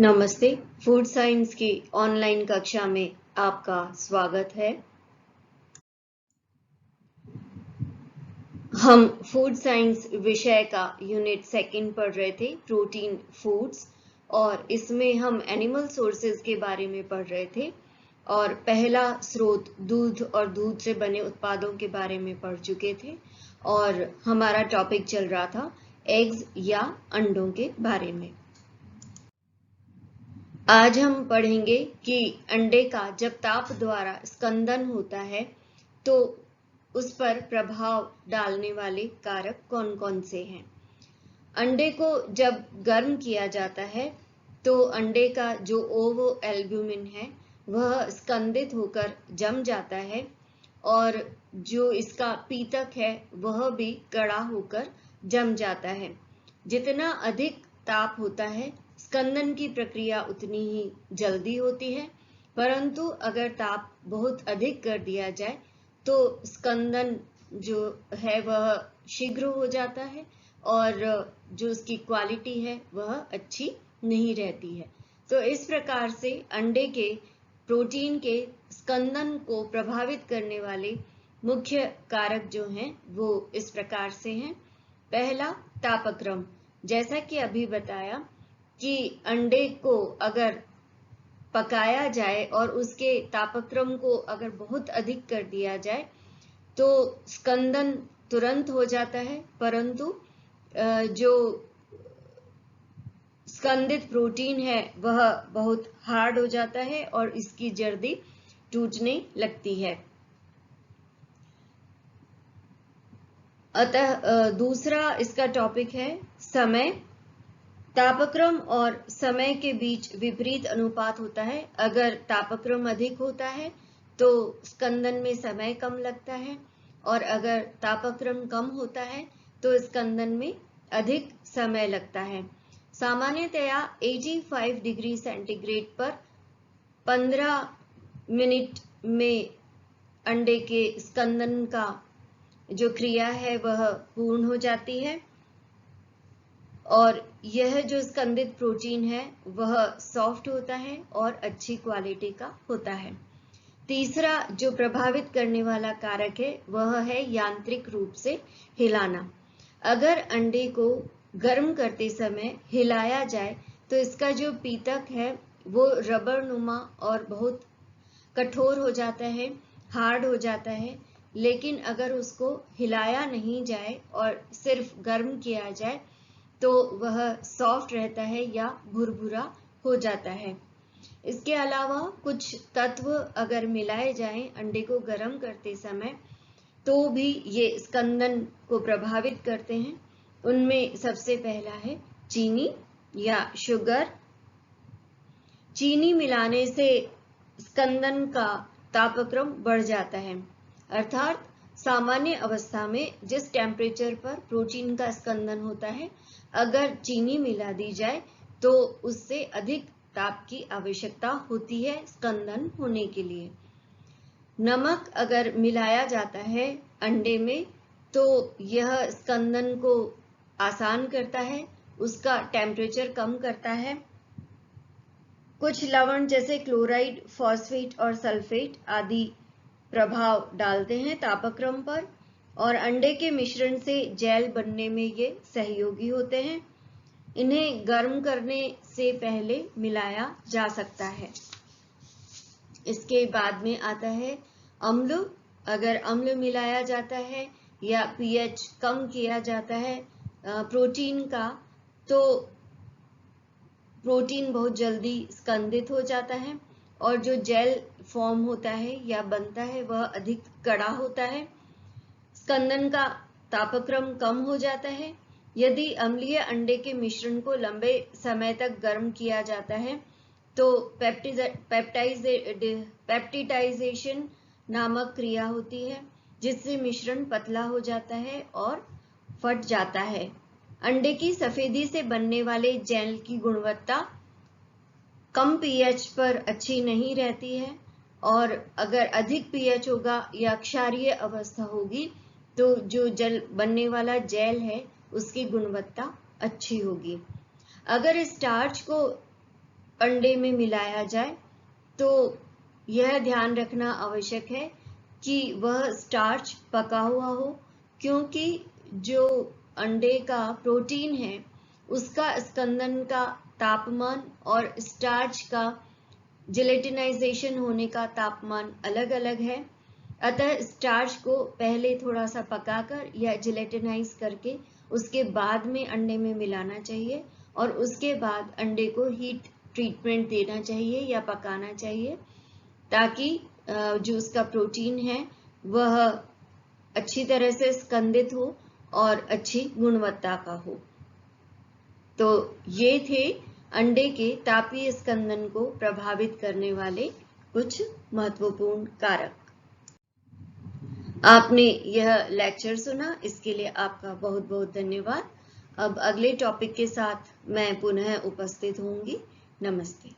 नमस्ते। Food science की online कक्षा में आपका स्वागत है। हम फूड साइंस विषय का यूनिट 2 पढ़ रहे थे, प्रोटीन फूड्स, और इसमें हम एनिमल सोर्सेज के बारे में पढ़ रहे थे और पहला स्रोत दूध और दूध से बने उत्पादों के बारे में पढ़ चुके थे और हमारा टॉपिक चल रहा था एग्स या अंडों के बारे में। आज हम पढ़ेंगे कि अंडे का जब ताप द्वारा स्कंदन होता है तो उस पर प्रभाव डालने वाले कारक कौन कौन से हैं। अंडे को जब गर्म किया जाता है तो अंडे का जो ओवो एल्ब्यूमिन है वह स्कंदित होकर जम जाता है और जो इसका पीतक है वह भी कड़ा होकर जम जाता है। जितना अधिक ताप होता है स्कंदन की प्रक्रिया उतनी ही जल्दी होती है, परंतु अगर ताप बहुत अधिक कर दिया जाए तो स्कंदन जो है वह शीघ्र हो जाता है और जो उसकी क्वालिटी है वह अच्छी नहीं रहती है। तो इस प्रकार से अंडे के प्रोटीन के स्कंदन को प्रभावित करने वाले मुख्य कारक जो हैं वो इस प्रकार से हैं। पहला, तापक्रम। जैसा कि अभी बताया कि अंडे को अगर पकाया जाए और उसके तापक्रम को अगर बहुत अधिक कर दिया जाए तो स्कंदन तुरंत हो जाता है, परंतु जो स्कंदित प्रोटीन है वह बहुत हार्ड हो जाता है और इसकी जर्दी टूटने लगती है। अतः दूसरा इसका टॉपिक है समय। तापक्रम और समय के बीच विपरीत अनुपात होता है। अगर तापक्रम अधिक होता है तो स्कंदन में समय कम लगता है और अगर तापक्रम कम होता है तो स्कंदन में अधिक समय लगता है। सामान्यतया 85 डिग्री सेंटीग्रेड पर 15 मिनट में अंडे के स्कंदन का जो क्रिया है वह पूर्ण हो जाती है और यह जो स्कंदित प्रोटीन है वह सॉफ्ट होता है और अच्छी क्वालिटी का होता है। तीसरा जो प्रभावित करने वाला कारक है वह है यांत्रिक रूप से हिलाना। अगर अंडे को गर्म करते समय हिलाया जाए तो इसका जो पीतक है वो रबर नुमा और बहुत कठोर हो जाता है, हार्ड हो जाता है। लेकिन अगर उसको हिलाया नहीं जाए और सिर्फ गर्म किया जाए तो वह सॉफ्ट रहता है या भुरभुरा हो जाता है। इसके अलावा कुछ तत्व अगर मिलाए जाएं अंडे को गर्म करते समय तो भी ये स्कंदन को प्रभावित करते हैं। उनमें सबसे पहला है चीनी या शुगर। चीनी मिलाने से स्कंदन का तापक्रम बढ़ जाता है, अर्थात सामान्य अवस्था में जिस टेम्परेचर पर प्रोटीन का स्कंदन होता है अगर चीनी मिला दी जाए तो उससे अधिक ताप की आवश्यकता होती है स्कंदन होने के लिए। नमक अगर मिलाया जाता है अंडे में तो यह स्कंदन को आसान करता है, उसका टेम्परेचर कम करता है। कुछ लवण जैसे क्लोराइड, फॉस्फेट और सल्फेट आदि प्रभाव डालते हैं तापक्रम पर और अंडे के मिश्रण से जेल बनने में ये सहयोगी होते हैं। इन्हें गर्म करने से पहले मिलाया जा सकता है। इसके बाद में आता है अम्ल। अगर अम्ल मिलाया जाता है या पीएच कम किया जाता है प्रोटीन का तो प्रोटीन बहुत जल्दी स्कंदित हो जाता है और जो जेल फॉर्म होता है या बनता है वह अधिक कड़ा होता है। स्कंदन का तापक्रम कम हो जाता है। यदि अम्लीय अंडे के मिश्रण को लंबे समय तक गर्म किया जाता है तो पेप्टिटाइजेशन नामक क्रिया होती है जिससे मिश्रण पतला हो जाता है और फट जाता है। अंडे की सफेदी से बनने वाले जेल की गुणवत्ता कम पीएच पर अच्छी नहीं रहती है और अगर अधिक पीएच होगा या क्षारीय अवस्था होगी तो जो जल बनने वाला जेल है उसकी गुणवत्ता अच्छी होगी। अगर स्टार्च को अंडे में मिलाया जाए तो यह ध्यान रखना आवश्यक है कि वह स्टार्च पका हुआ हो, क्योंकि जो अंडे का प्रोटीन है उसका स्कंदन का तापमान और स्टार्च का जेलेटिनाइजेशन होने का तापमान अलग अलग है। अतः स्टार्च को पहले थोड़ा सा पकाकर या जेलेटिनाइज करके उसके बाद में अंडे में मिलाना चाहिए और उसके बाद अंडे को हीट ट्रीटमेंट देना चाहिए या पकाना चाहिए, ताकि जो उसका प्रोटीन है वह अच्छी तरह से स्कंदित हो और अच्छी गुणवत्ता का हो। तो ये थे अंडे के तापीय स्कंदन को प्रभावित करने वाले कुछ महत्वपूर्ण कारक। आपने यह लेक्चर सुना, इसके लिए आपका बहुत बहुत धन्यवाद। अब अगले टॉपिक के साथ मैं पुनः उपस्थित होंगी। नमस्ते।